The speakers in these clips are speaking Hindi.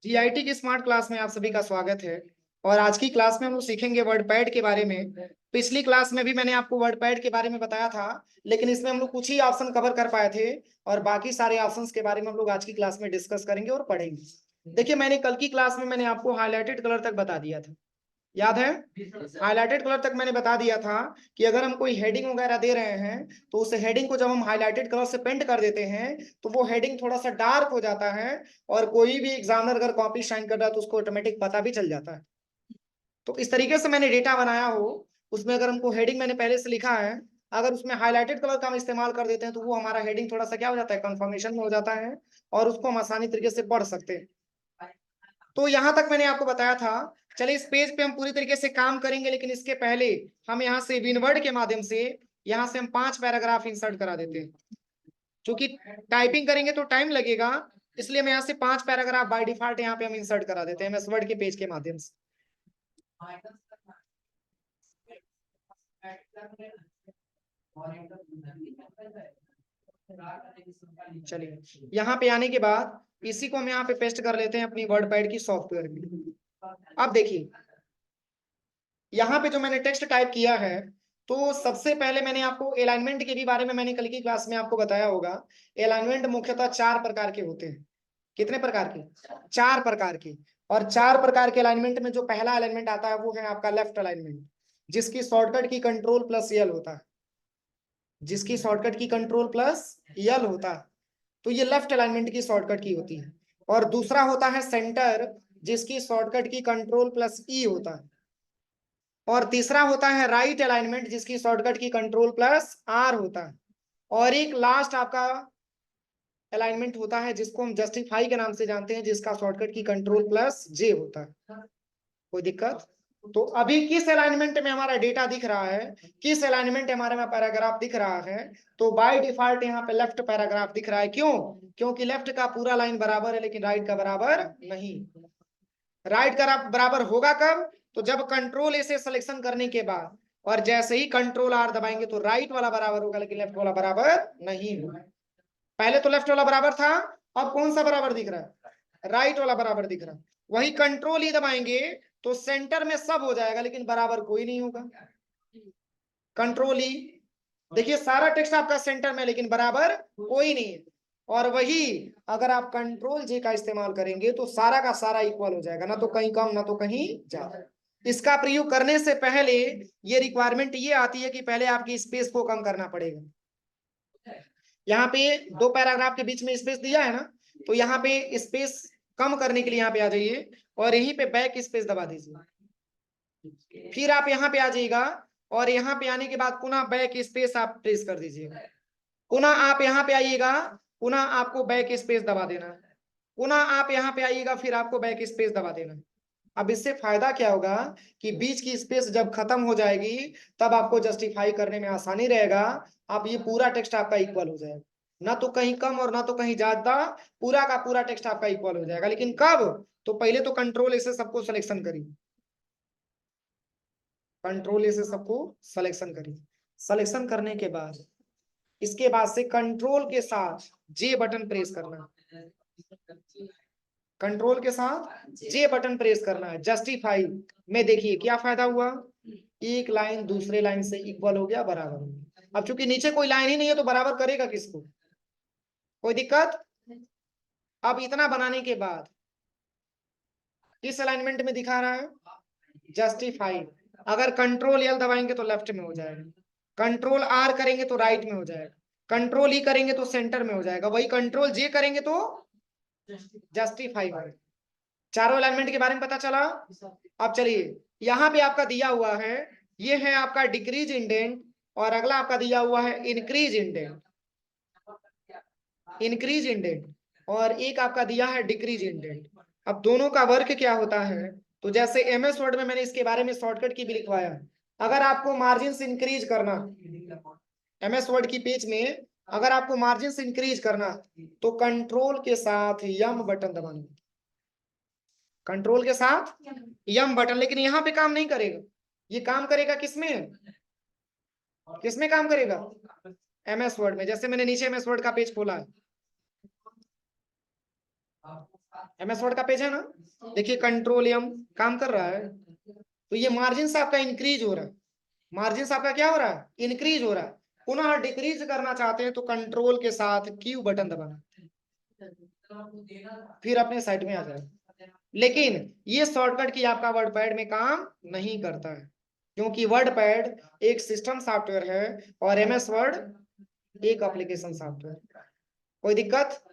जीआईटी की स्मार्ट क्लास में आप सभी का स्वागत है। और आज की क्लास में हम लोग सीखेंगे वर्डपैड के बारे में। पिछली क्लास में भी मैंने आपको वर्डपैड के बारे में बताया था, लेकिन इसमें हम लोग कुछ ही ऑप्शन कवर कर पाए थे और बाकी सारे ऑप्शंस के बारे में हम लोग आज की क्लास में डिस्कस करेंगे और पढ़ेंगे। देखिए, मैंने कल की क्लास में मैंने आपको हाईलाइटेड कलर तक बता दिया था, याद है? हाईलाइटेड कलर तक मैंने बता दिया था कि अगर हम कोई हेडिंग वगैरह दे रहे हैं तो उस हेडिंग को जब हम हाईलाइटेड कलर से पेंट कर देते हैं तो वो हेडिंग थोड़ा सा डार्क हो जाता है और कोई भी एग्जामिनर अगर कॉपी शाइन कर रहा है तो उसको ऑटोमेटिक पता भी चल जाता है। तो इस तरीके से मैंने डेटा बनाया हो, उसमें अगर हमको हेडिंग मैंने पहले से लिखा है, अगर उसमें हाईलाइटेड कलर का हम इस्तेमाल कर देते हैं तो वो हमारा हेडिंग थोड़ा सा क्या हो जाता है, कंफर्मेशन में हो जाता है और उसको हम आसानी तरीके से पढ़ सकते हैं। तो यहां तक मैंने आपको बताया था। चलिए, इस पेज पे हम पूरी तरीके से काम करेंगे, लेकिन इसके पहले हम यहाँ से विनवर्ड के माध्यम से यहाँ से हम 5 पैराग्राफ इंसर्ट करा देते हैं। क्योंकि टाइपिंग करेंगे तो टाइम लगेगा, इसलिए हम यहाँ से 5 पैराग्राफ बाय डिफॉल्ट यहाँ पे हम इंसर्ट करा देते हैं एमएस वर्ड के पेज के माध्यम से। चलिए, यहाँ पे आने के बाद इसी को हम यहाँ पे पेस्ट कर लेते हैं अपनी वर्डपैड की सॉफ्टवेयर में। अब देखिए, यहाँ पे जो मैंने टेक्स्ट टाइप किया है, तो सबसे पहले मैंने आपको अलाइनमेंट के भी बारे में मैंने कल की क्लास में आपको बताया होगा। अलाइनमेंट मुख्यतः 4 प्रकार के होते हैं। कितने प्रकार के? 4 प्रकार के। और 4 प्रकार के अलाइनमेंट में जो पहला अलाइनमेंट आता है वो है आपका लेफ्ट अलाइनमेंट, जिसकी शॉर्टकट की कंट्रोल प्लस यल होता है। जिसकी शॉर्टकट की कंट्रोल प्लस यल होता है, तो ये लेफ्ट अलाइनमेंट की शॉर्टकट की होती है। और दूसरा होता है सेंटर, जिसकी शॉर्टकट की कंट्रोल प्लस ई होता है। और तीसरा होता है राइट अलाइनमेंट, जिसकी शॉर्टकट की कंट्रोल प्लस आर होता है। और एक लास्ट आपका अलाइनमेंट होता है जिसको हम जस्टिफाई के नाम से जानते हैं, जिसका शॉर्टकट की कंट्रोल प्लस जे होता है। कोई दिक्कत? तो अभी किस अलाइनमेंट में हमारा डेटा दिख रहा है, किस अलाइनमेंट हमारे में पैराग्राफ दिख रहा है, तो बाय डिफॉल्ट यहाँ पे लेफ्ट पैराग्राफ दिख रहा है। क्यों? क्योंकि लेफ्ट का पूरा लाइन बराबर है लेकिन राइट का बराबर नहीं। राइट का बराबर होगा कब? तो जब कंट्रोल ए से सिलेक्शन करने के बाद और जैसे ही कंट्रोल आर दबाएंगे तो राइट वाला बराबर होगा लेकिन लेफ्ट वाला बराबर नहीं होगा। पहले तो लेफ्ट वाला बराबर था, अब कौन सा बराबर दिख रहा है? राइट वाला बराबर दिख रहा है। वही कंट्रोल ही दबाएंगे तो सेंटर में सब हो जाएगा लेकिन बराबर कोई नहीं होगा। कंट्रोल ही, देखिए सारा टेक्स्ट आपका सेंटर में लेकिन बराबर कोई नहीं है। और वही अगर आप कंट्रोल जे का इस्तेमाल करेंगे तो सारा का सारा इक्वल हो जाएगा, ना तो कहीं कम ना तो कहीं ज्यादा। इसका प्रयोग करने से पहले ये रिक्वायरमेंट ये आती है कि पहले आपकी स्पेस को कम करना पड़ेगा। यहाँ पे 2 पैराग्राफ के बीच में स्पेस दिया है ना, तो यहाँ पे स्पेस कम करने के लिए यहाँ पे आ जाइए और यहीं पे बैक स्पेस दबा दीजिए। फिर आप यहाँ पे आ जाइएगा और यहाँ पे आने के बाद पुनः बैक स्पेस आप प्रेस कर दीजिएगा। पुनः आप यहाँ पे आइएगा, पुनः आपको बैक स्पेस दबा देना है। पुनः आप यहाँ पे आइएगा, फिर आपको बैक स्पेस दबा देना है। अब इससे फायदा क्या होगा कि बीच की स्पेस जब खत्म हो जाएगी तब आपको जस्टिफाई करने में आसानी रहेगा। आप ये पूरा टेक्स्ट आपका इक्वल हो जाएगा, ना तो कहीं कम और ना तो कहीं ज्यादा, पूरा का पूरा टेक्स्ट आपका इक्वल हो जाएगा। लेकिन कब? तो पहले तो कंट्रोल ऐसे सबको सिलेक्शन करिए, कंट्रोल ऐसे सबको सिलेक्शन करिए। सिलेक्शन करने के बाद इसके बाद से कंट्रोल के साथ जे बटन प्रेस करना है। कंट्रोल के साथ जे बटन प्रेस करना है। जस्टिफाई में देखिए क्या फायदा हुआ, एक लाइन दूसरे लाइन से इक्वल हो गया, बराबर हो गया। अब चूंकि नीचे कोई लाइन ही नहीं है तो बराबर करेगा किसको? कोई दिक्कत? अब इतना बनाने के बाद किस अलाइनमेंट में दिखा रहा है? जस्टिफाई। अगर कंट्रोल एल दबाएंगे तो लेफ्ट में हो जाएगा, कंट्रोल आर करेंगे तो राइट में हो जाएगा, कंट्रोल ई करेंगे तो सेंटर में हो जाएगा, वही कंट्रोल जे करेंगे तो जस्टिफाई होगा। चारों अलाइनमेंट के बारे में पता चला। अब चलिए, यहाँ पे आपका दिया हुआ है, ये है आपका डिक्रीज इंडेंट और अगला आपका दिया हुआ है इंक्रीज इंडेंट। इंक्रीज इंडेंट और एक आपका दिया है डिक्रीज इंडेंट। अब दोनों का वर्क क्या होता है? तो जैसे एमएस वर्ड में मैंने इसके बारे में शॉर्टकट की भी लिखवाया, अगर आपको मार्जिन इंक्रीज करना, एमएस वर्ड की पेज में अगर आपको मार्जिन इंक्रीज करना तो कंट्रोल के साथ यम बटन दबाना, कंट्रोल के साथ यम बटन। लेकिन यहाँ पे काम नहीं करेगा, ये काम करेगा किसमें? किसमें काम करेगा? एमएस वर्ड में। जैसे मैंने नीचे एमएस वर्ड का पेज खोला है, MS वर्ड का पेज है ना, देखिए कंट्रोल एम काम कर रहा है, तो ये मार्जिन से आपका इंक्रीज हो रहा है, मार्जिन से आपका क्या हो रहा है, इंक्रीज हो रहा है। पुनः डिक्रीज करना चाहते हैं तो कंट्रोल के साथ क्यू बटन दबाना, फिर अपने साइड में आ जाए। लेकिन ये शॉर्टकट की आपका वर्ड पैड में काम नहीं करता है, क्योंकि वर्ड पैड एक सिस्टम सॉफ्टवेयर है और MS वर्ड एक एप्लीकेशन सॉफ्टवेयर। कोई दिक्कत?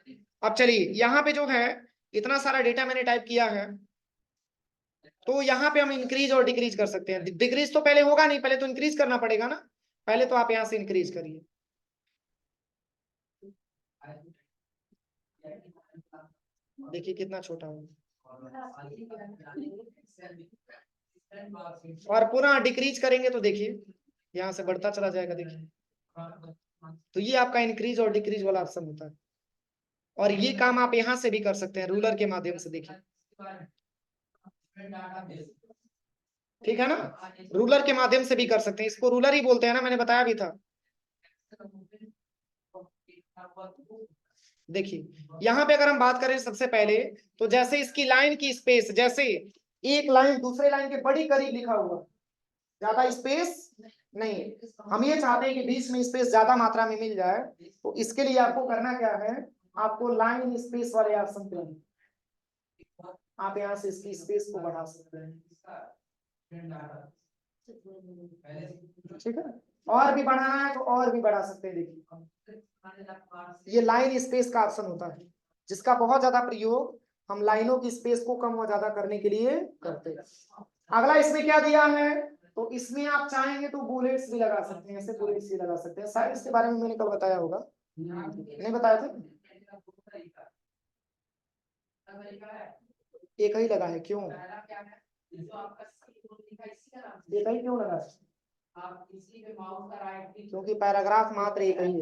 अब चलिए यहाँ पे जो है इतना सारा डेटा मैंने टाइप किया है, तो यहाँ पे हम इंक्रीज और डिक्रीज कर सकते हैं। डिक्रीज तो पहले होगा नहीं, पहले तो इंक्रीज करना पड़ेगा ना, पहले तो आप यहाँ से इंक्रीज करिए। देखिए कितना छोटा हो, और पुनः डिक्रीज करेंगे तो देखिए यहाँ से बढ़ता चला जाएगा। देखिए तो ये आपका इंक्रीज और डिक्रीज वाला ऑप्शन होता है, और ये काम आप यहाँ से भी कर सकते हैं रूलर के माध्यम से। देखिए ठीक है ना, रूलर के माध्यम से भी कर सकते हैं, इसको रूलर ही बोलते हैं ना, मैंने बताया भी था। देखिए यहाँ पे अगर हम बात करें सबसे पहले, तो जैसे इसकी लाइन की स्पेस, जैसे एक लाइन दूसरे लाइन के बड़ी करीब लिखा हुआ, ज्यादा स्पेस नहीं, हम ये चाहते हैं कि बीच में स्पेस ज्यादा मात्रा में मिल जाए, तो इसके लिए आपको करना क्या है, आपको लाइन स्पेस वाले ऑप्शन पे आप यहाँ से इसकी स्पेस को बढ़ा सकते हैं। ठीक है, और भी बढ़ाना है तो और भी बढ़ा सकते हैं। देखिए ये लाइन स्पेस का ऑप्शन होता है, जिसका बहुत ज्यादा प्रयोग हम लाइनों की स्पेस को कम और ज्यादा करने के लिए करते हैं। अगला इसमें क्या दिया है, तो इसमें आप चाहेंगे तो बुलेट्स भी लगा सकते हैं, ऐसे बुलेट्स भी लगा सकते हैं। शायद इसके बारे में मैंने कल बताया होगा, नहीं बताया था? एक ही लगा है, क्यों एक ही क्यों लगा है? क्योंकि पैराग्राफ मात्र एक ही है,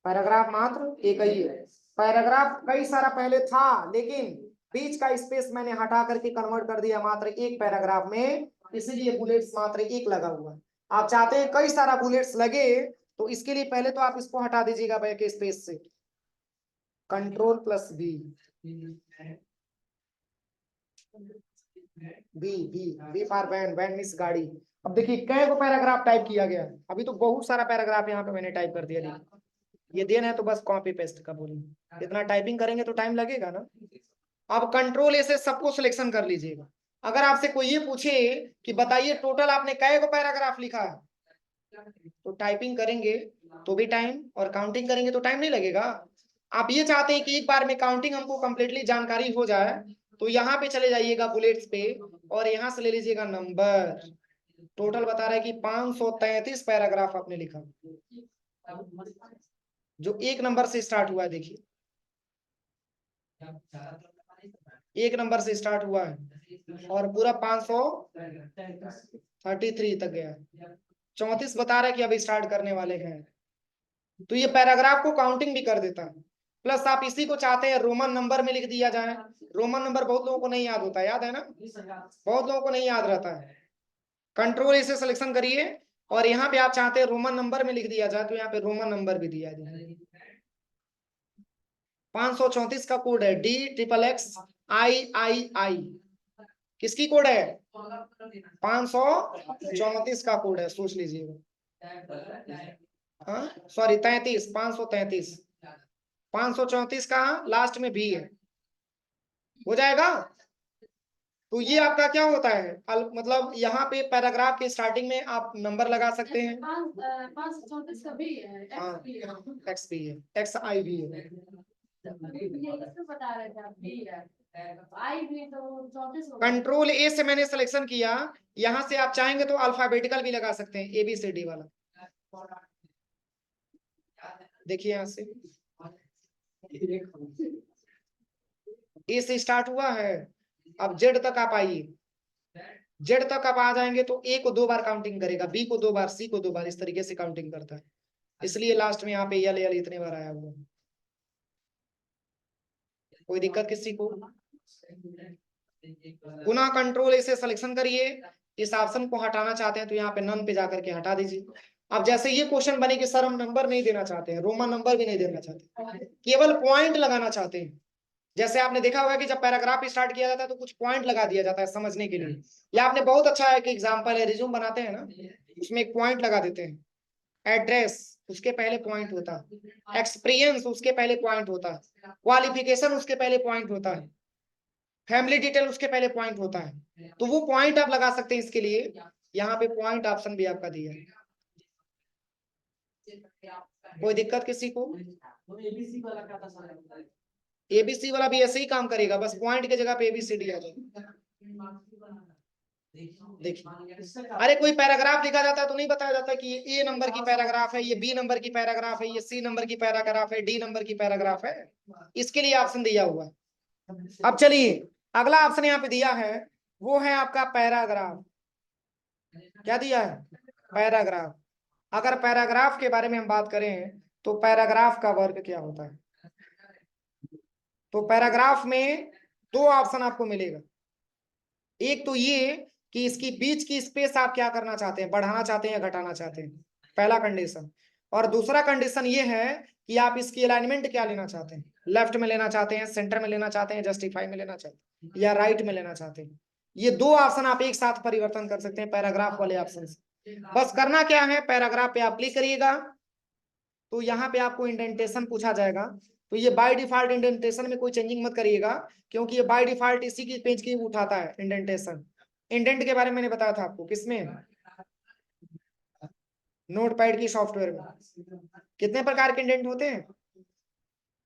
पैराग्राफ मात्र एक ही है। पैराग्राफ कई सारा पहले था, लेकिन बीच का स्पेस मैंने हटा करके कन्वर्ट कर दिया मात्र एक पैराग्राफ में, इसीलिए बुलेट्स मात्र एक लगा हुआ है। आप चाहते हैं कई सारा बुलेट्स लगे, तो इसके लिए पहले तो आप इसको हटा दीजिएगा बैक स्पेस से, Ctrl+B, B for van, van means गाड़ी। अब देखिए कै को पैराग्राफ टाइप किया गया, अभी तो बहुत सारा पैराग्राफ यहाँ पे मैंने टाइप कर दिया। देखिए ये देना है तो बस कॉपी पेस्ट का बोलिए, इतना टाइपिंग करेंगे तो टाइम लगेगा ना। अब Ctrl+A से सबको सिलेक्शन कर लीजिएगा। अगर आपसे कोई ये पूछे कि बताइए टोटल आपने कै को पैराग्राफ लिखा है, तो टाइपिंग करेंगे तो भी टाइम, और काउंटिंग करेंगे तो टाइम नहीं लगेगा। आप ये चाहते हैं कि एक बार में काउंटिंग हमको कंप्लीटली जानकारी हो जाए, तो यहाँ पे चले जाइएगा बुलेट्स पे, और यहाँ से ले लीजिएगा नंबर। टोटल बता रहा है कि 533 पैराग्राफ आपने लिखा, जो एक नंबर से स्टार्ट हुआ है। देखिए एक नंबर से स्टार्ट हुआ है और पूरा 533 तक गया। 34 बता रहा है कि अभी स्टार्ट करने वाले हैं, तो ये पैराग्राफ को काउंटिंग भी कर देता है। प्लस आप इसी को चाहते हैं रोमन नंबर में लिख दिया जाए, रोमन नंबर बहुत लोगों को नहीं याद होता, याद है ना, बहुत लोगों को नहीं याद रहता है। Ctrl+A से सिलेक्शन करिए, और यहाँ पे आप चाहते हैं रोमन नंबर में लिख दिया जाए, तो यहाँ पे रोमन नंबर भी दिया जाए। 534 का कोड है, DXXIII, किसकी कोड है, 534 का कोड है, सोच लीजिएगा। हाँ सॉरी 33, 533, 534 का लास्ट में भी है, हो जाएगा। तो ये आपका क्या होता है, मतलब यहाँ पे पैराग्राफ के स्टार्टिंग में आप नंबर लगा सकते हैं। 534 का भी है, एक्स भी है, XI भी है। Ctrl+A से मैंने सिलेक्शन किया, यहाँ से आप चाहेंगे तो अल्फाबेटिकल भी लगा सकते हैं, ABCD वाला। देखिए यहाँ से ए से स्टार्ट हुआ है, अब जेड तक आप आइए, जेड तक आप आ जाएंगे तो ए को 2 बार काउंटिंग करेगा, बी को 2 बार, सी को 2 बार, इस तरीके से काउंटिंग करता है, इसलिए लास्ट में यहाँ पे यल यल इतने बार आया हुआ। कोई दिक्कत किसी को? पुनः Ctrl+A से सिलेक्शन करिए, इस ऑप्शन को हटाना चाहते हैं तो यहाँ पे नन पे जाकर के हटा दीजिए। अब जैसे ये क्वेश्चन बने कि सर हम नंबर नहीं देना चाहते हैं, रोमन नंबर भी नहीं देना चाहते, केवल पॉइंट लगाना चाहते हैं, जैसे आपने देखा होगा कि जब पैराग्राफ स्टार्ट किया जाता है तो कुछ पॉइंट लगा दिया जाता है समझने के लिए। या आपने बहुत अच्छा एक एग्जांपल है, रिज्यूम बनाते हैं ना, उसमें एक पॉइंट लगा देते हैं। एड्रेस, उसके पहले पॉइंट होता है। एक्सपीरियंस, उसके पहले पॉइंट होता है। क्वालिफिकेशन, उसके पहले पॉइंट होता है। फैमिली डिटेल, उसके पहले पॉइंट होता है। तो वो पॉइंट आप लगा सकते हैं इसके लिए। यहाँ पे पॉइंट ऑप्शन भी आपका दिया है। कोई दिक्कत किसी को? एबीसी वाला भी ऐसे ही काम करेगा, बस पॉइंट की जगह पे एबीसीडी आ जाएगा। देखिए, अरे कोई पैराग्राफ लिखा जाता है तो नहीं बताया जाता कि ये ए नंबर की पैराग्राफ है, ये बी नंबर की पैराग्राफ है, ये सी नंबर की पैराग्राफ है, डी नंबर की पैराग्राफ है। इसके लिए ऑप्शन दिया हुआ है। अब चलिए, अगला ऑप्शन यहाँ पे दिया है, वो है आपका पैराग्राफ। क्या दिया है? पैराग्राफ। अगर पैराग्राफ के बारे में हम बात करें तो पैराग्राफ का वर्ग क्या होता है? तो पैराग्राफ में दो ऑप्शन आपको मिलेगा। एक तो ये कि इसकी बीच की स्पेस आप क्या करना चाहते हैं, बढ़ाना चाहते हैं या घटाना चाहते हैं, पहला कंडीशन। और दूसरा कंडीशन ये है कि आप इसकी अलाइनमेंट क्या लेना चाहते हैं, लेफ्ट में लेना चाहते हैं, सेंटर में लेना चाहते हैं, जस्टिफाई में लेना चाहते हैं, या राइट में लेना चाहते हैं। ये दो ऑप्शन आप एक साथ परिवर्तन कर सकते हैं पैराग्राफ वाले ऑप्शन से। बस करना क्या है, पैराग्राफ पे आप क्लिक करिएगा तो यहाँ पे आपको इंडेंटेशन पूछा जाएगा। तो ये बाय डिफॉल्ट इंडेंटेशन में कोई चेंजिंग मत करिएगा, क्योंकि ये बाय डिफॉल्ट इसी की पेज की उठाता है इंडेंटेशन। इंडेंट के बारे में मैंने बताया था आपको, किसमें? नोटपैड की सॉफ्टवेयर में। कितने प्रकार के इंडेंट होते हैं?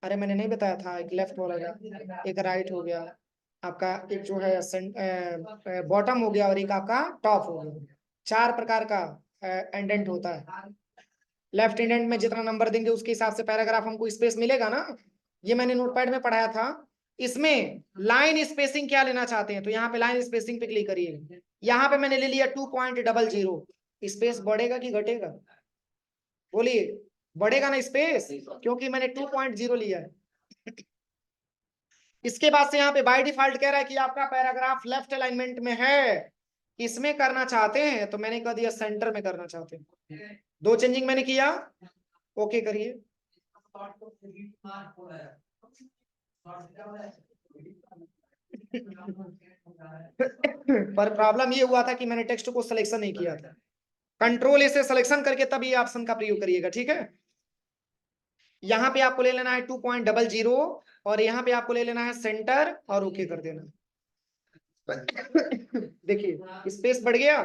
अरे मैंने नहीं बताया था, एक लेफ्ट हो गया, एक राइट हो गया, आपका एक जो है बॉटम हो गया, और एक आपका टॉप हो गया। 4 प्रकार का इंडेंट होता है। लेफ्ट इंडेंट में जितना नंबर देंगे उसके हिसाब से पैराग्राफ हमको स्पेस मिलेगा ना। ये मैंने नोटपैड में पढ़ाया था। इसमें लाइन स्पेसिंग क्या लेना चाहते हैं, तो यहाँ पे लाइन स्पेसिंग पे क्लिक करिए। यहाँ पे मैंने ले लिया 2.00। स्पेस बढ़ेगा कि घटेगा? बोलिए, बढ़ेगा ना स्पेस, क्योंकि मैंने 2.0 लिया है। इसके बाद से यहाँ पे बाय डिफॉल्ट कह रहा है कि आपका पैराग्राफ लेफ्ट अलाइनमेंट में है, इसमें करना चाहते हैं, तो मैंने कह दिया सेंटर में करना चाहते हैं। दो चेंजिंग मैंने किया, ओके करिए। पर प्रॉब्लम ये हुआ था कि मैंने टेक्स्ट को सिलेक्शन नहीं किया था। कंट्रोल ए से सिलेक्शन करके तब ये ऑप्शन का प्रयोग करिएगा, ठीक है। यहाँ पे आपको ले लेना है 2.00, और यहाँ पे आपको ले लेना है सेंटर, और ओके कर देना। देखिए स्पेस बढ़ गया,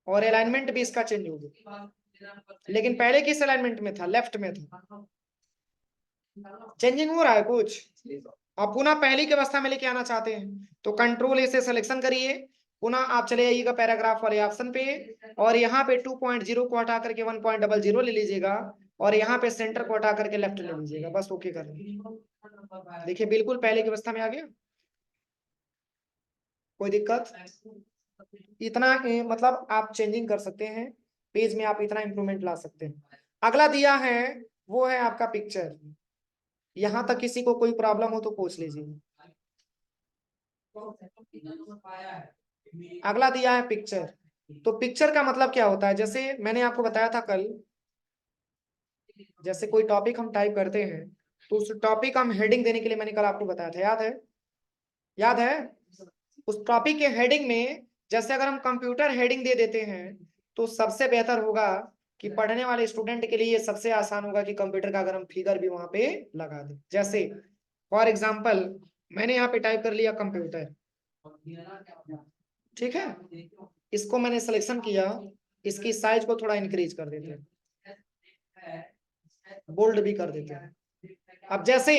और अलाइनमेंट भी इसका चेंज हो गया, लेकिन पहले किस अलाइनमेंट में था? लेफ्ट में था। चेंजिंग हो रहा है कुछ? आप पुनः पहली की अवस्था में लेके आना चाहते हैं तो कंट्रोल ए से सिलेक्शन करिए, पुनः आप चले जाइएगा पैराग्राफ वाले ऑप्शन पे, और यहाँ पे 2.0 को हटा करके 1.00 ले लीजिएगा, और यहाँ पे सेंटर को हटा करके लेफ्ट ले लीजिएगा, बस ओके कर लीजिए। देखिए बिल्कुल पहले की अवस्था में आ गया। कोई दिक्कत? इतना मतलब आप चेंजिंग कर सकते हैं पेज में, आप इतना इंप्रूवमेंट ला सकते हैं। अगला दिया है वो है आपका पिक्चर। यहाँ तक किसी को कोई प्रॉब्लम हो तो पूछ लीजिए। अगला दिया है पिक्चर। तो पिक्चर का मतलब क्या होता है, जैसे मैंने आपको बताया था कल, जैसे कोई टॉपिक हम टाइप करते हैं तो उस टॉपिक हम हेडिंग देने के लिए मैंने कल आपको बताया था, याद है? याद है? उस टॉपिक के हेडिंग में जैसे अगर हम कंप्यूटर हेडिंग दे देते हैं तो सबसे बेहतर होगा कि पढ़ने वाले स्टूडेंट के लिए ये सबसे आसान होगा कि कंप्यूटर का अगर हम फिगर भी वहां पे लगा दें। जैसे फॉर एग्जांपल मैंने यहाँ पे टाइप कर लिया कंप्यूटर, ठीक है। इसको मैंने सिलेक्शन किया, इसकी साइज को थोड़ा इंक्रीज कर देते हैं, बोल्ड भी कर देते हैं। अब जैसे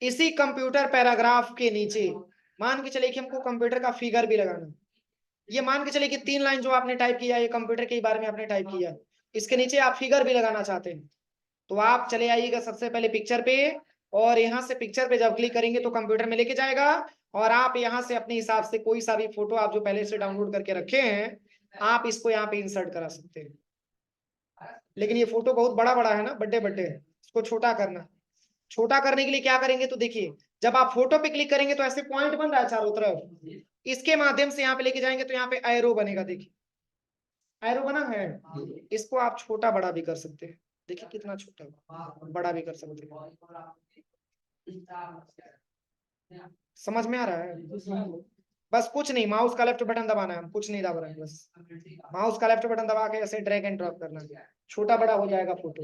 इसी कंप्यूटर पैराग्राफ के नीचे मान के चलिए कि हमको कंप्यूटर का फिगर भी लगाना है। ये मान के चलिए कि 3 लाइन जो आपने टाइप किया, ये कंप्यूटर के बारे में आपने टाइप किया, इसके नीचे आप फिगर भी लगाना चाहते हैं, तो आप चले आइएगा सबसे पहले पिक्चर पे, और यहाँ से पिक्चर पे जब क्लिक करेंगे तो कंप्यूटर में लेके जाएगा, और आप यहाँ से अपने हिसाब से कोई सा भी फोटो आप जो पहले से डाउनलोड करके रखे हैं, आप इसको यहाँ पे इंसर्ट करा सकते हैं। लेकिन ये फोटो बहुत बड़ा बड़ा है ना, बड़े बड़े, इसको छोटा करना। छोटा करने के लिए क्या करेंगे, तो देखिए जब आप फोटो पे क्लिक करेंगे तो ऐसे पॉइंट बन रहा है चारों तरफ, इसके माध्यम से यहाँ पे लेके जाएंगे तो यहाँ पे एरो बनेगा। देखिए एरो बना है, इसको आप छोटा बड़ा भी कर सकते हैं। देखिए कितना छोटा, बड़ा भी कर सकते हैं। समझ में आ रहा है? बस कुछ नहीं, माउस का लेफ्ट बटन दबाना है, हम कुछ नहीं दबा रहे हैं, बस माउस का लेफ्ट बटन दबा के ऐसे ड्रैग एंड ड्रॉप करना है, छोटा बड़ा हो जाएगा फोटो।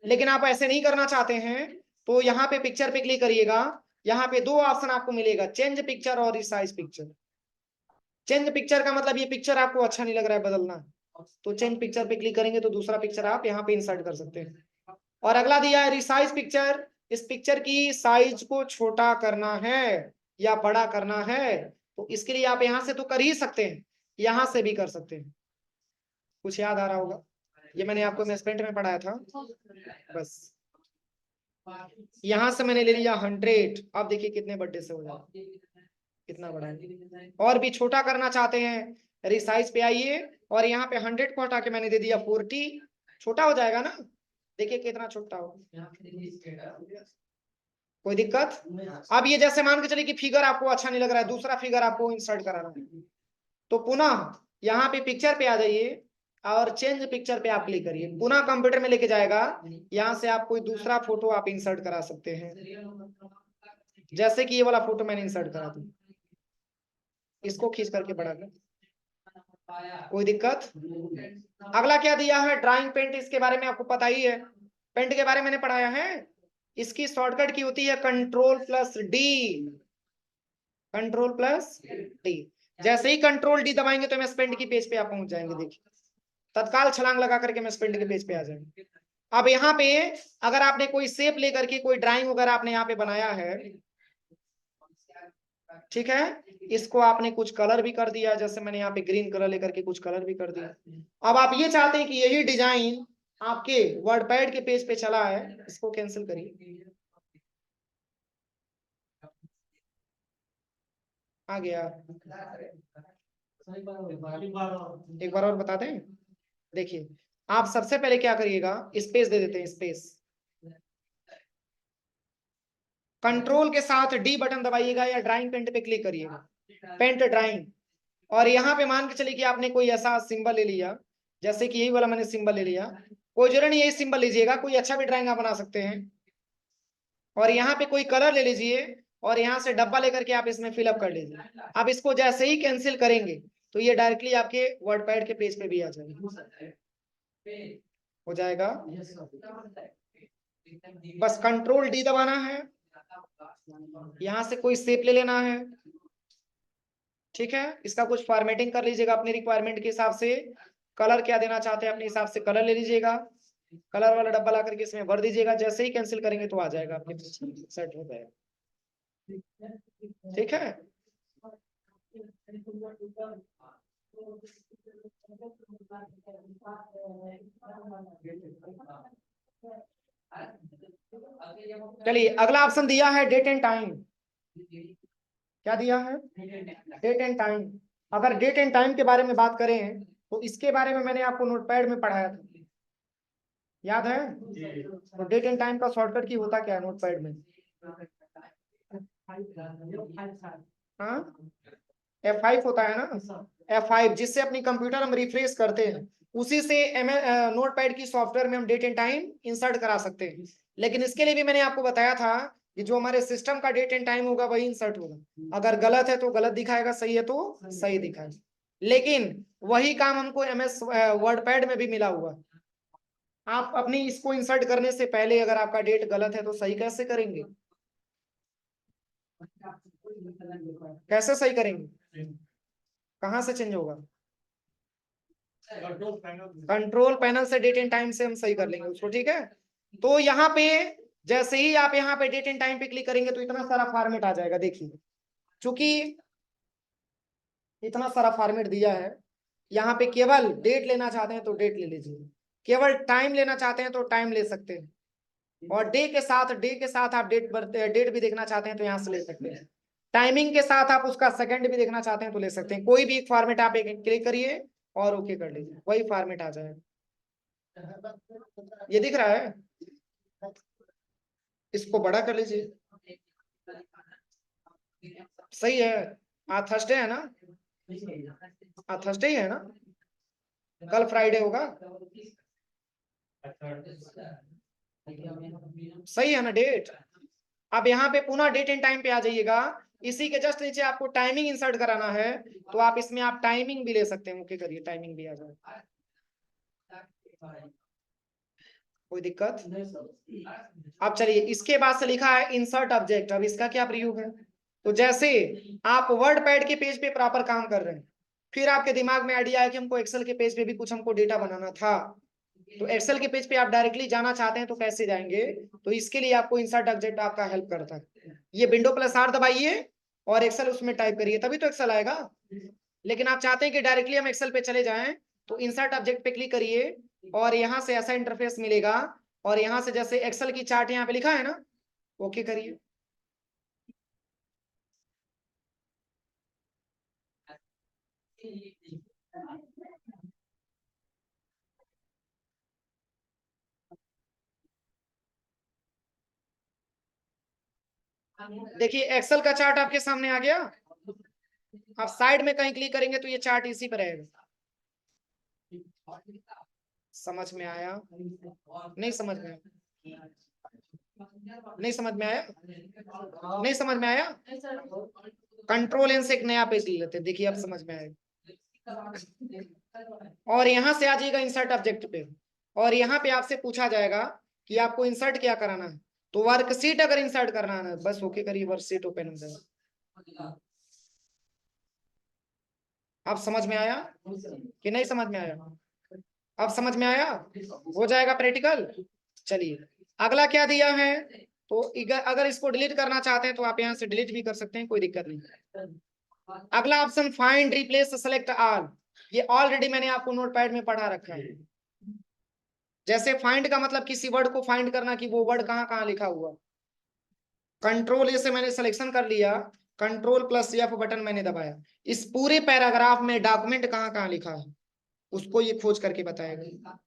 लेकिन आप ऐसे नहीं करना चाहते हैं तो यहाँ पे पिक्चर पे क्लिक करिएगा। यहाँ पे दो ऑप्शन आपको मिलेगा, चेंज पिक्चर और रिसाइज पिक्चर। चेंज पिक्चर का मतलब ये पिक्चर आपको अच्छा नहीं लग रहा है बदलना, तो चेंज पिक्चर पे क्लिक करेंगे तो दूसरा पिक्चर आप यहाँ पे इंसर्ट कर सकते हैं। और अगला दिया है रिसाइज पिक्चर, इस पिक्चर की साइज को छोटा करना है या बड़ा करना है, तो इसके लिए आप यहाँ से तो कर ही सकते हैं, यहाँ से भी कर सकते हैं। कुछ याद आ रहा होगा, ये मैंने आपको मेसपेंट में पढ़ाया था। बस यहां से मैंने ले लिया 100, अब देखिए कितने बड़े से हो जाए, कितना बड़ा है। और भी छोटा करना चाहते हैं, रिसाइज पे आइए और यहाँ पे 100 को हटा के मैंने दे दिया 40, छोटा हो जाएगा ना, देखिए कितना छोटा हो। कोई दिक्कत? अब ये जैसे मान के चलिए कि फिगर आपको अच्छा नहीं लग रहा है, दूसरा फिगर आपको इंसर्ट कराना है, तो पुनः यहाँ पे पिक्चर पे आ जाइए और चेंज पिक्चर पे आप क्लिक करिए, पुनः कंप्यूटर में लेके जाएगा, यहाँ से आप कोई दूसरा फोटो आप इंसर्ट करा सकते हैं। जैसे कि ये वाला फोटो मैंने इंसर्ट करा दी, इसको खींच करके बढ़ा कर, कोई दिक्कत? अगला क्या दिया है, ड्राइंग पेंट, इसके बारे में आपको पता ही है, पेंट के बारे में मैंने पढ़ाया है। इसकी शॉर्टकट की होती है Ctrl+D, Ctrl+D। जैसे ही Ctrl+D दबाएंगे तो एमएस पेंट की पेज पे आप पहुंच जाएंगे, देखिए तत्काल छलांग लगा करके एमएस पेंट के पेज पे आ जाएंगे। अब यहाँ पे अगर आपने कोई शेप लेकर के कोई ड्राइंग वगैरह आपने यहाँ पे बनाया है, ठीक है, इसको आपने कुछ कलर भी कर दिया, जैसे मैंने यहाँ पे ग्रीन कलर लेकर के कुछ कलर भी कर दिया। अब आप ये चाहते हैं कि यही डिजाइन आपके वर्डपैड के पेज पे चला है, इसको कैंसिल करिए, आ गया। एक बार और बताते हैं, देखिए आप सबसे पहले क्या करिएगा, स्पेस दे देते हैं, स्पेस, कंट्रोल के साथ डी बटन दबाइएगा या ड्राइंग पेंट पे क्लिक करिएगा, पेंट ड्राइंग, और यहाँ पे मान के चलिए कि आपने कोई ऐसा सिंबल ले लिया, जैसे कि यही वाला मैंने सिंबल ले लिया, कोई जरूरी नहीं यही सिंबल लीजिएगा, कोई अच्छा भी ड्राइंग आप बना सकते हैं। और यहाँ पे कोई कलर ले लीजिए और यहाँ से डब्बा लेकर के आप इसमें फिलअप कर लीजिए। आप इसको जैसे ही कैंसिल करेंगे तो ये डायरेक्टली आपके वर्डपैड के पेज पे भी आ जाएगा, हो जाएगा। बस Ctrl+D दबाना है, यहाँ से कोई शेप ले लेना है, ठीक है, इसका कुछ फॉर्मेटिंग कर लीजिएगा अपनी रिक्वायरमेंट के हिसाब से, कलर क्या देना चाहते हैं अपने हिसाब से कलर ले लीजिएगा, कलर वाला डब्बा ला करके इसमें भर दीजिएगा, जैसे ही कैंसिल करेंगे तो आ जाएगा, आपके सेट हो जाएगा, ठीक है। चलिए अगला ऑप्शन दिया है डेट एंड टाइम, क्या दिया है, डेट एंड टाइम। अगर डेट एंड टाइम के बारे में बात करें तो इसके बारे में मैंने आपको नोटपैड में पढ़ाया था, याद है? तो डेट एंड टाइम का शॉर्टकट की होता क्या है नोटपैड में? हाँ, F5 होता है ना, F5, जिससे अपनी कंप्यूटर हम रिफ्रेश करते हैं, उसी से नोटपैड की सॉफ्टवेयर में हम डेट एंड टाइम इंसर्ट करा सकते हैं। लेकिन इसके लिए भी मैंने आपको बताया था कि जो हमारे सिस्टम का डेट एंड टाइम होगा वही इंसर्ट होगा, अगर गलत है तो गलत दिखाएगा, सही है तो सही दिखाएगा। लेकिन वही काम हमको MS वर्डपैड में भी मिला हुआ, आप अपनी इसको इंसर्ट करने से पहले अगर आपका डेट गलत है तो सही कैसे करेंगे, कैसे सही करेंगे, कहाँ से चेंज होगा? कंट्रोल पैनल से डेट एंड टाइम से हम सही कर लेंगे उसको, ठीक है। तो यहाँ पे जैसे ही आप यहाँ पे डेट एंड टाइम पे क्लिक करेंगे तो इतना सारा फॉर्मेट आ जाएगा, देखिए चूंकि इतना सारा फॉर्मेट दिया है, यहाँ पे केवल डेट लेना चाहते हैं तो डेट ले लीजिए, केवल टाइम लेना चाहते हैं तो टाइम ले सकते हैं, और डे के साथ आप डेट भी देखना चाहते हैं तो यहाँ से ले सकते हैं, टाइमिंग के साथ आप उसका सेकंड भी देखना चाहते हैं तो ले सकते हैं, कोई भी एक फॉर्मेट आप एक क्लिक करिए और ओके कर लीजिए, वही फॉर्मेट आ जाएगा। ये दिख रहा है, इसको बड़ा कर लीजिए, सही है। आज थर्सडे है ना, आज थर्सडे ही है ना, कल फ्राइडे होगा, सही है ना डेट। अब यहाँ पे पुनः डेट एंड टाइम पे आ जाइएगा, इसी के जस्ट नीचे आपको टाइमिंग इंसर्ट कराना है, तो आप इसमें आप टाइमिंग भी ले सकते हैं। ओके करिए, टाइमिंग भी आ जाए, कोई दिक्कत। अब चलिए, इसके बाद से लिखा है इंसर्ट ऑब्जेक्ट। अब इसका क्या प्रयोग है? तो जैसे आप वर्ड पैड के पेज पे प्रॉपर काम कर रहे हैं, फिर आपके दिमाग में आइडिया है कि हमको एक्सेल के पेज पे भी कुछ हमको डेटा बनाना था, तो एक्सेल के पेज पे आप डायरेक्टली जाना चाहते हैं तो कैसे जाएंगे? तो इसके लिए आपको इंसर्ट ऑब्जेक्ट आपका हेल्प करता है। ये विंडो प्लस आर दबाइए और एक्सेल उसमें टाइप करिए, तभी तो एक्सेल आएगा। लेकिन आप चाहते हैं कि डायरेक्टली हम एक्सेल पे चले जाएं, तो इंसर्ट ऑब्जेक्ट पे क्लिक करिए और यहाँ से ऐसा इंटरफेस मिलेगा, और यहाँ से जैसे एक्सेल की चार्ट यहाँ पे लिखा है ना, ओके करिए। देखिए एक्सेल का चार्ट आपके सामने आ गया। आप साइड में कहीं क्लिक करेंगे तो ये चार्ट इसी पर रहेगा। समझ में आया? नहीं समझ में आया? नहीं समझ में आया? नहीं समझ में आया? कंट्रोल एन से एक नया पेज ले लेते हैं, देखिए अब समझ में आएगा। और यहाँ से आ जाइएगा इंसर्ट ऑब्जेक्ट पे, और यहाँ पे आपसे पूछा जाएगा कि आपको इंसर्ट क्या कराना है। तो वर्कशीट अगर इंसर्ट करना है, बस ओके करिए, वर्कशीट ओपन हो जाएगा। अब समझ में आया कि नहीं समझ में आया? अब समझ में आया? हो जाएगा प्रैक्टिकल। चलिए, अगला क्या दिया है? तो अगर इसको डिलीट करना चाहते हैं तो आप यहाँ से डिलीट भी कर सकते हैं, कोई दिक्कत नहीं। अगला option find replace select all, ये ऑलरेडी मैंने आपको नोटपैड में पढ़ा रखा है। जैसे फाइंड का मतलब किसी वर्ड को फाइंड करना कि वो वर्ड कहाँ कहाँ लिखा हुआ। कंट्रोल ए से मैंने सिलेक्शन कर लिया, कंट्रोल प्लस एफ बटन मैंने दबाया, इस पूरे पैराग्राफ में डॉक्यूमेंट कहाँ कहाँ लिखा है उसको ये खोज करके बताएगा।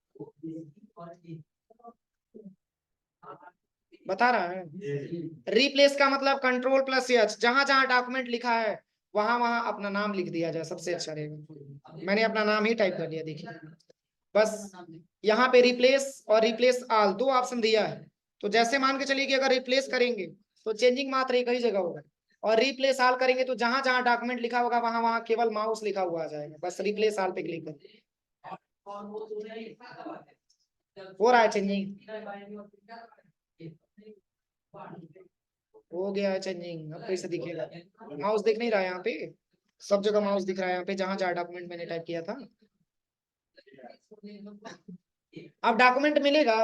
बता रहा है। रिप्लेस का मतलब कंट्रोल प्लस एच, जहां जहां डॉक्यूमेंट लिखा है वहां वहां अपना नाम लिख दिया जाए, सबसे अच्छा रहेगा। मैंने अपना नाम ही टाइप कर लिया, देखिए बस। यहाँ पे रिप्लेस और रिप्लेस ऑल दो ऑप्शन दिया है। तो जैसे मान के चलिए कि अगर रिप्लेस करेंगे तो चेंजिंग मात्र एक ही जगह होगा, और रिप्लेस ऑल करेंगे तो जहां जहां डॉक्यूमेंट लिखा होगा वहां वहां केवल माउस लिखा हुआ आ जाएगा। बस रिप्लेस ऑल पे क्लिक करें, हो रहा है चेंजिंग, हो गया है चेंजिंग। अब कैसे दिखेगा? माउस दिख नहीं रहा है यहाँ पे, सब जगह माउस दिख रहा है यहाँ पे जहां जहां डॉक्यूमेंट मैंने टाइप किया था। अब डॉक्यूमेंट मिलेगा,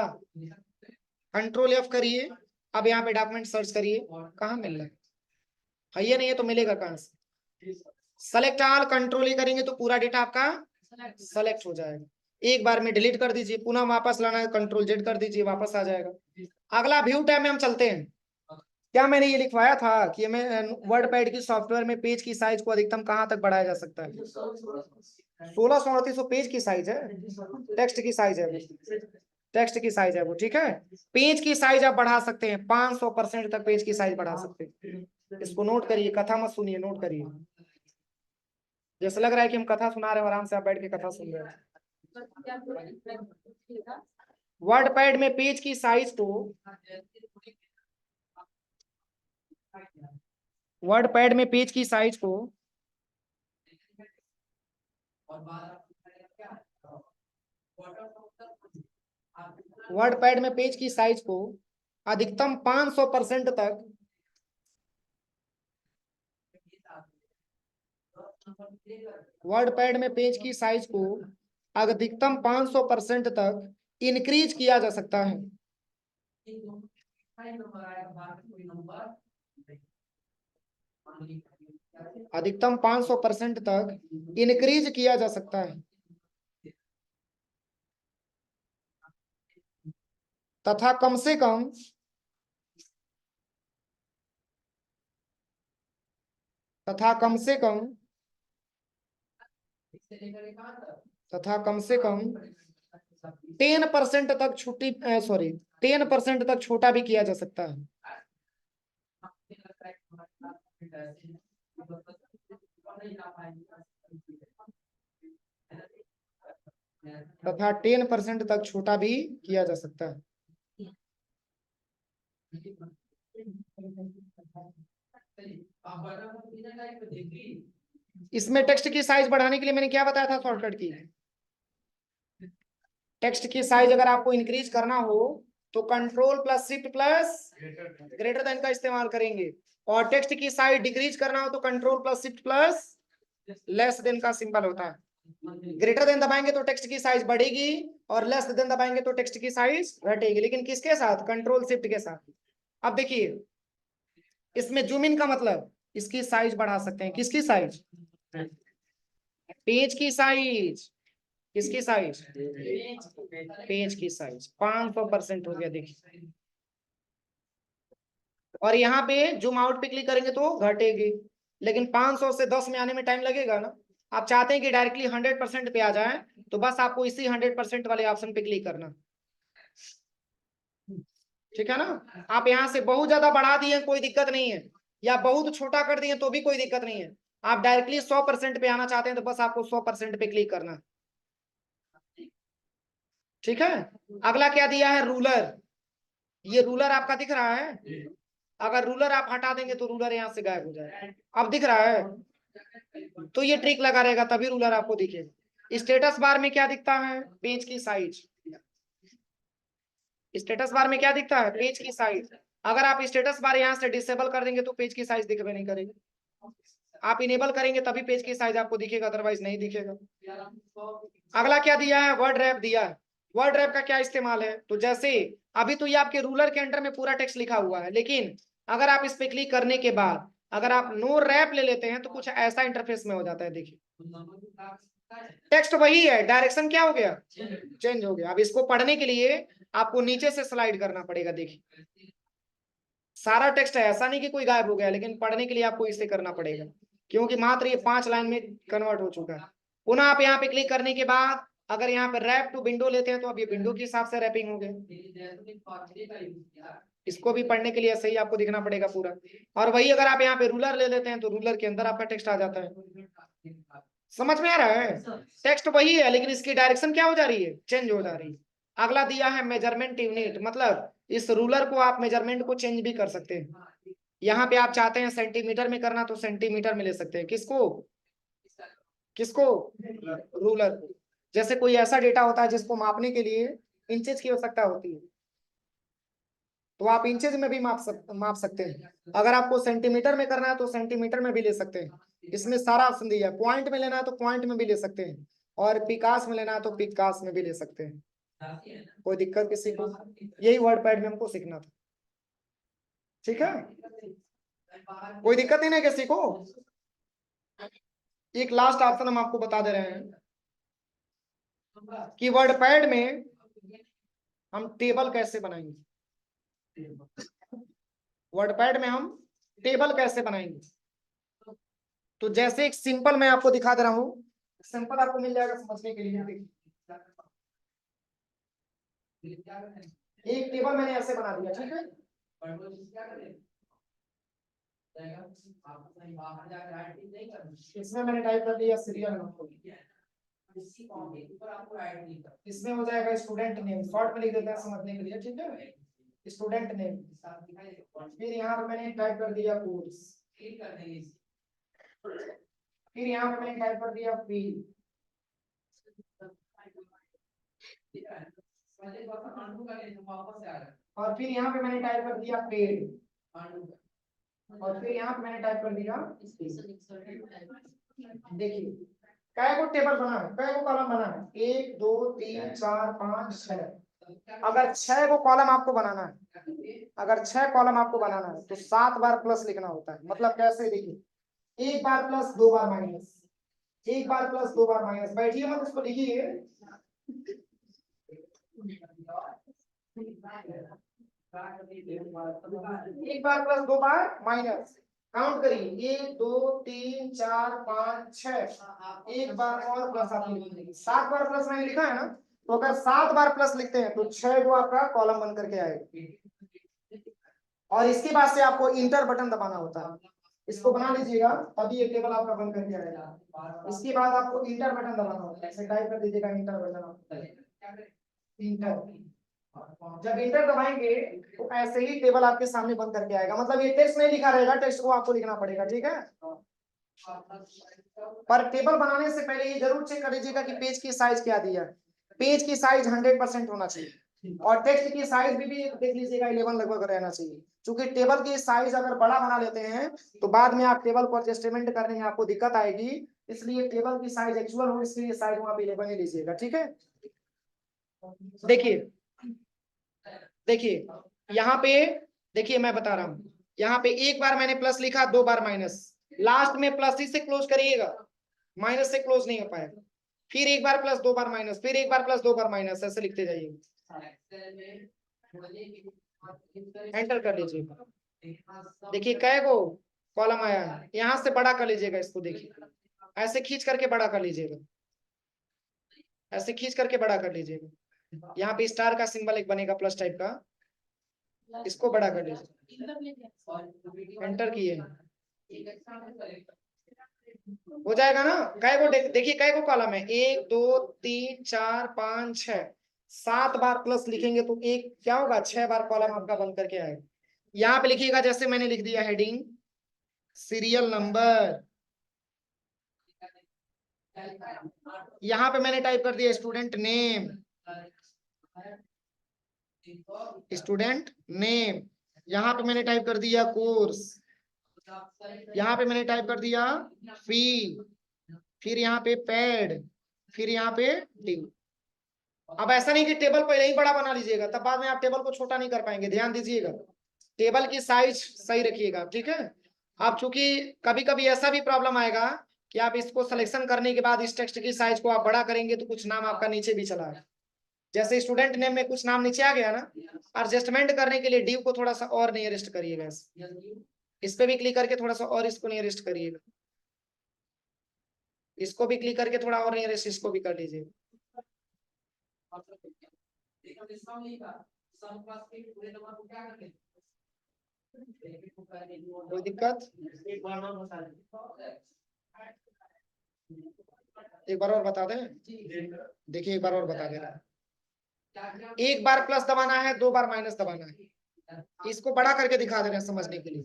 कंट्रोल एफ करिए, अब यहाँ पे डॉक्यूमेंट सर्च करिए, कहाँ मिल रहा है? ये नहीं है तो मिलेगा कहाँ से? सेलेक्ट ऑल कंट्रोल ही करेंगे तो पूरा डेटा आपका सेलेक्ट हो जाएगा। एक बार में डिलीट कर दीजिए, पुनः वापस लाना है कंट्रोल जेड कर दीजिए, वापस आ जाएगा। अगला व्यू टैब में हम चलते हैं। क्या मैंने ये लिखवाया था कि मैं वर्ड पैड की सॉफ्टवेयर में पेज की साइज को अधिकतम कहाँ तक बढ़ाया जा सकता है? 1638 पेज की साइज है, टेक्स्ट की साइज है, टेक्स्ट की साइज है वो, ठीक है। पेज की साइज आप बढ़ा सकते हैं, 500% तक पेज की साइज बढ़ा सकते हैं। इसको नोट करिए, कथा मत सुनिए, नोट करिए। जैसे लग रहा है कि हम कथा सुना रहे हैं, आराम से आप बैठ के कथा सुन रहे हैं। वर्ड पैड में पेज की साइज को, वर्ड पैड में पेज की साइज को वर्ड पैड में पेज की साइज को अधिकतम 500% तक वर्ड पैड में पेज की साइज को अधिकतम 500% तक इंक्रीज किया जा सकता है। अधिकतम 500% तक इंक्रीज किया जा सकता है, तथा कम से कम तथा कम से कम तथा कम से कम 10% तक छुट्टी, सॉरी 10% तक छोटा भी किया जा सकता है। तथा 10% तक छोटा भी किया जा सकता है। इसमें टेक्स्ट की साइज बढ़ाने के लिए मैंने क्या बताया था शॉर्टकट की? टेक्स्ट की साइज अगर आपको इंक्रीज करना हो तो control plus shift plus greater than का इस्तेमाल करेंगे, और टेक्स्ट की साइज डिक्रीज करना हो तो control plus shift plus less than का सिंबल होता है। ग्रेटर देन दबाएंगे तो टेक्स्ट की साइज बढ़ेगी और लेस देन दबाएंगे तो टेक्स्ट की साइज घटेगी, लेकिन किसके साथ? कंट्रोल शिफ्ट के साथ। अब देखिए इसमें जूम इन का मतलब इसकी साइज बढ़ा सकते हैं। किसकी साइज? पेज की साइज। किसकी साइज? पेज की साइज 500% हो गया देखिए। और यहाँ पे जूम आउट पे क्लिक करेंगे तो घटेगी, लेकिन 500 से 10 में आने में टाइम लगेगा ना। आप चाहते हैं कि डायरेक्टली 100% पे आ जाए, तो बस आपको इसी 100% वाले ऑप्शन पे क्लिक करना, ठीक है ना। आप यहाँ से बहुत ज्यादा बढ़ा दिए कोई दिक्कत नहीं है, या बहुत छोटा कर दिए तो भी कोई दिक्कत नहीं है। आप डायरेक्टली 100% पे आना चाहते हैं तो बस आपको 100% पे क्लिक करना, ठीक है। अगला क्या दिया है? रूलर। ये रूलर आपका दिख रहा है? अगर रूलर आप हटा देंगे तो रूलर यहाँ से गायब हो जाएगा। अब दिख रहा है? तो ये ट्रिक लगा रहेगा तभी रूलर आपको दिखेगा। स्टेटस बार में क्या दिखता है? पेज की साइज। स्टेटस बार में क्या दिखता है? पेज की साइज। अगर आप स्टेटस बार यहाँ से डिसेबल कर देंगे तो पेज की साइज दिखबे नहीं करेगी। आप इनेबल करेंगे तभी पेज की साइज आपको दिखेगा, अदरवाइज नहीं दिखेगा। अगला क्या दिया है? वर्ड रैप दिया है। वर्ड रैप का क्या इस्तेमाल है? तो जैसे अभी तो ये आपके रूलर के अंडर में पूरा टेक्स्ट लिखा हुआ है, लेकिन अगर आप इस पे क्लिक करने के बाद अगर आप नो रैप ले लेते हैं तो कुछ ऐसा इंटरफेस में हो जाता है। देखिए टेक्स्ट वही है, डायरेक्शन क्या हो गया? चेंज हो गया। अब इसको पढ़ने के लिए आपको नीचे से स्लाइड करना पड़ेगा। देखिए सारा टेक्स्ट है, ऐसा नहीं कि कोई गायब हो गया, लेकिन पढ़ने के लिए आपको इसे करना पड़ेगा, क्योंकि मात्र ये 5 लाइन में कन्वर्ट हो चुका है। पुनः आप यहाँ पे क्लिक करने के बाद अगर यहाँ पे रैप टू विंडो लेते हैं तो अब ये विंडो के हिसाब से रैपिंग हो गया। इसको भी पढ़ने के लिए सही आपको दिखना पड़ेगा पूरा। और वही अगर आप यहाँ पे रूलर ले लेते हैं तो रूलर के अंदर आपका टेक्स्ट आ जाता है। समझ में आ रहा है? टेक्स्ट वही है, लेकिन इसकी डायरेक्शन क्या हो जा रही है? चेंज हो जा रही है। अगला दिया है मेजरमेंट यूनिट, मतलब इस रूलर को आप मेजरमेंट को चेंज भी कर सकते हैं। यहाँ पे आप चाहते हैं सेंटीमीटर में करना तो सेंटीमीटर में ले सकते हैं। किसको? किसको? रूलर को। जैसे कोई ऐसा डेटा होता है जिसको मापने के लिए इंचेज की आवश्यकता होती है, तो आप इंचेज में भी माप सकते हैं। अगर आपको सेंटीमीटर में करना है तो सेंटीमीटर में भी ले सकते हैं। इसमें सारा ऑप्शन दिया है। पॉइंट में लेना है तो पॉइंट में भी ले सकते हैं, और पिकास में लेना है तो पिकास में भी ले सकते हैं। कोई दिक्कत किसी को? यही वर्ड पैड में हमको सीखना था, ठीक है। कोई दिक्कत नहीं ना किसी को? एक लास्ट ऑप्शन हम आपको बता दे रहे हैं कि वर्ड पैड में हम टेबल कैसे बनाएंगे। वर्ड पैड में हम टेबल कैसे बनाएंगे? तो जैसे एक सिंपल मैं आपको दिखा दे रहा हूँ, सिंपल आपको मिल जाएगा समझने के लिए। एक टेबल मैंने ऐसे बना दिया, ठीक है। इसमें मैंने टाइप कर दिया सीरियल नंबर, इसमें हो जाएगा स्टूडेंट नेम, शॉर्ट में लिख देते हैं समझने के लिए, ठीक है। स्टूडेंट नेम, फिर यहाँ पे मैंने टाइप कर दिया कोर्स, फिर यहाँ पे मैंने टाइप कर दिया फी, और फिर यहाँ पे मैंने टाइप कर दिया पेड, और फिर यहाँ पे मैंने टाइप कर दिया। देखिए कै को टेबल बना है, कै को कॉलम बना है? 1 2 3 4 5 6। अगर 6 को कॉलम आपको बनाना है, अगर 6 कॉलम आपको बनाना है तो 7 बार प्लस लिखना होता है। मतलब कैसे? देखिए 1 बार प्लस 2 बार माइनस, 1 बार प्लस 2 बार माइनस। बैठिए मत, इसको लिखिए। एक बार प्लस 2 बार माइनस, काउंट करिए 1 2 3 4 5 6। एक बार और प्लस आपने लिख दिया, 7 बार प्लस मैंने लिखा है ना। तो अगर 7 बार प्लस लिखते हैं तो 6 को आपका कॉलम बन करके आएगा। और इसके बाद से आपको इंटर बटन दबाना होता है। इसको बना लीजिएगा तभी ये टेबल आपका बन करके आएगा। इसके बाद आपको इंटर बटन दबाना होता है, ऐसे टाइप कर दीजिएगा इंटर बटन, इंटर। जब इंटर दबाएंगे तो ऐसे ही टेबल आपके सामने बंद करके आएगा, मतलब ये टेक्स्ट नहीं लिखा रहेगा, टेक्स्ट को आपको लिखना पड़ेगा, ठीक है। पर टेबल बनाने से पहले ये जरूर चेक कर लीजिएगा कि पेज की साइज क्या दिया है। पेज की साइज 100% होना चाहिए और टेक्स्ट की साइज भी देख लीजिएगा 11 लगभग रहना चाहिए, क्योंकि टेबल की साइज अगर बड़ा बना लेते हैं तो बाद में आप टेबल को एडजस्टमेंट करने में आपको दिक्कत आएगी, इसलिए टेबल की साइज एक्चुअल हो इसलिए साइज वहां पे 11 ही लीजिएगा, ठीक है। देखिए देखिए यहाँ पे, देखिए मैं बता रहा हूँ, यहाँ पे एक बार मैंने प्लस लिखा, 2 बार माइनस, लास्ट में प्लस ही से क्लोज करिएगा, माइनस से क्लोज नहीं हो पाएगा, फिर एक बार प्लस 2 बार माइनस, फिर एक बार प्लस 2 बार माइनस, ऐसे लिखते जाइए, एंटर कर लीजिएगा। देखिए कै को कॉलम आया है, यहां से बड़ा कर लीजिएगा इसको, देखिए ऐसे खींच करके बड़ा कर लीजिएगा, ऐसे खींच करके बड़ा कर लीजिएगा, यहाँ पे स्टार का सिंबल एक बनेगा प्लस टाइप का, इसको बड़ा कर लीजिए, एंटर किए, हो जाएगा ना। कै को देखिए कै को कॉलम है, 1 2 3 4 5 6, 7 बार प्लस लिखेंगे तो एक क्या होगा, 6 बार कॉलम आपका बन करके आएगा। यहाँ पे लिखिएगा जैसे मैंने लिख दिया हेडिंग सीरियल नंबर, यहाँ पे मैंने टाइप कर दिया स्टूडेंट नेम, स्टूडेंट नेम, यहाँ पे मैंने टाइप कर दिया कोर्स, यहाँ पे मैंने टाइप कर दिया फी, फिर यहाँ पे पैड, फिर यहाँ पे ड्यू। अब ऐसा नहीं कि टेबल पहले ही बड़ा बना लीजिएगा, तब बाद में आप टेबल को छोटा नहीं कर पाएंगे, ध्यान दीजिएगा, टेबल की साइज सही रखिएगा, ठीक है। आप चूंकि कभी कभी ऐसा भी प्रॉब्लम आएगा कि आप इसको सिलेक्शन करने के बाद इस टेक्स्ट की साइज को आप बड़ा करेंगे तो कुछ नाम आपका नीचे भी चला है, जैसे स्टूडेंट नेम में कुछ नाम नीचे आ गया ना, एडजस्टमेंट करने के लिए ड्यू को थोड़ा सा और नियरेस्ट करिएगा, इस पे भी क्लिक करके थोड़ा सा और इसको नियरेस्ट करिएगा, इसको भी क्लिक करके थोड़ा और नियरेस्ट इसको भी कर लीजिए। कोई दिक्कत, एक बार और बता दें, देखिए एक बार और बता दे रहा है, एक बार प्लस दबाना है, 2 बार माइनस दबाना है, इसको बड़ा करके दिखा दे रहे हैं समझने के लिए।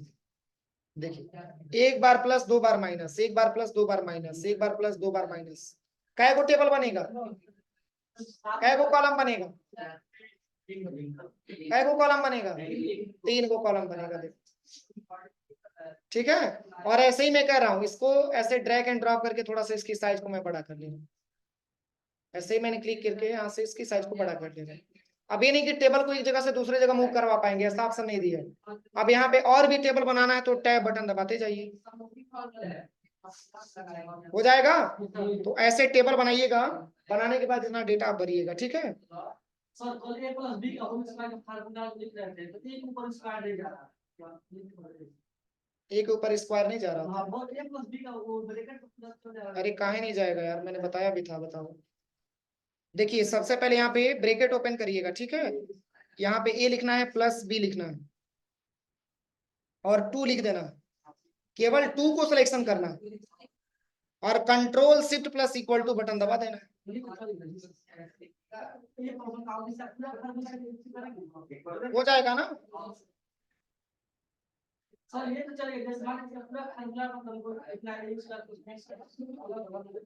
देखिए एक बार प्लस 2 बार माइनस, एक बार प्लस 2 बार माइनस, एक बार प्लस 2 बार माइनस, कै को टेबल बनेगा, कै को कॉलम बनेगा, कै को कॉलम बनेगा, 3 को कॉलम बनेगा, ठीक है। और ऐसे ही मैं कह रहा हूँ, इसको ऐसे ड्रैग एंड ड्रॉप करके थोड़ा सा इसकी साइज को मैं बड़ा कर ले रहा हूँ, ऐसे ही मैंने क्लिक करके यहाँ से इसकी साइज को बड़ा कर ले रहा हूँ। अब ये नहीं कि टेबल को एक जगह से दूसरी जगह मूव करवा पाएंगे, ऐसा ऑप्शन नहीं दिया है। अब यहाँ पे और भी टेबल बनाना है तो टैब बटन दबाते जाइए, हो जाएगा। तो ऐसे टेबल बनाइएगा, बनाने के बाद इतना डेटा आप भरिएगा, ठीक है। सर कल ए प्लस बी का होल स्क्वायर का फार्मूला लिख रहे थे तो एक ऊपर स्क्वायर नहीं जा रहा, एक ऊपर स्क्वायर नहीं जा रहा था, हाँ, ए प्लस बी का वो ब्रैकेट प्लस हो जाएगा। अरे काहे नहीं जाएगा यार, मैंने बताया भी था, बताओ। देखिए सबसे पहले यहाँ पे ब्रैकेट ओपन करिएगा, ठीक है, यहाँ पे ए लिखना है प्लस बी लिखना है और 2 लिख देना, केवल 2 को सिलेक्शन करना और control shift plus equal to button दबा देना, हो जाएगा ना। सर ये तो चलेगा,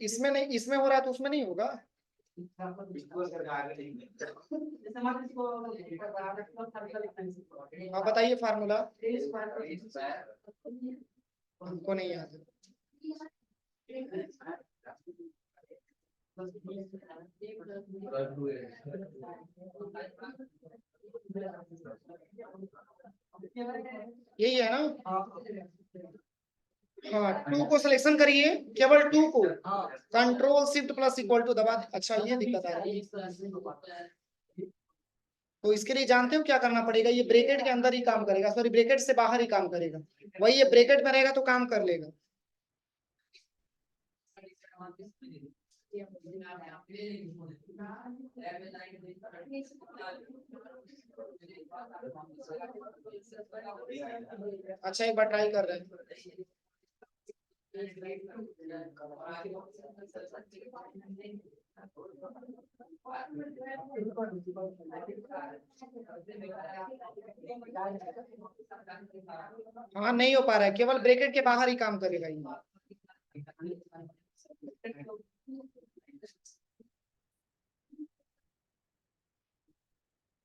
इसमें नहीं, इसमें हो रहा है तो उसमें नहीं होगा। आप बताइए फार्मूला, हमको नहीं याद है। यही है ना, हाँ 2 को सिलेक्शन करिए, केवल 2 को, control shift plus equal to दबा। अच्छा ये दिक्कत आ रही है, तो इसके लिए जानते हो क्या करना पड़ेगा, ये ब्रैकेट के अंदर ही काम करेगा, सॉरी ब्रैकेट से बाहर ही काम करेगा, वही ये ब्रैकेट में रहेगा तो काम कर लेगा। अच्छा एक बार ट्राई कर रहे हैं, हाँ नहीं हो पा रहा है, केवल ब्रैकेट के बाहर ही काम करेगा ये।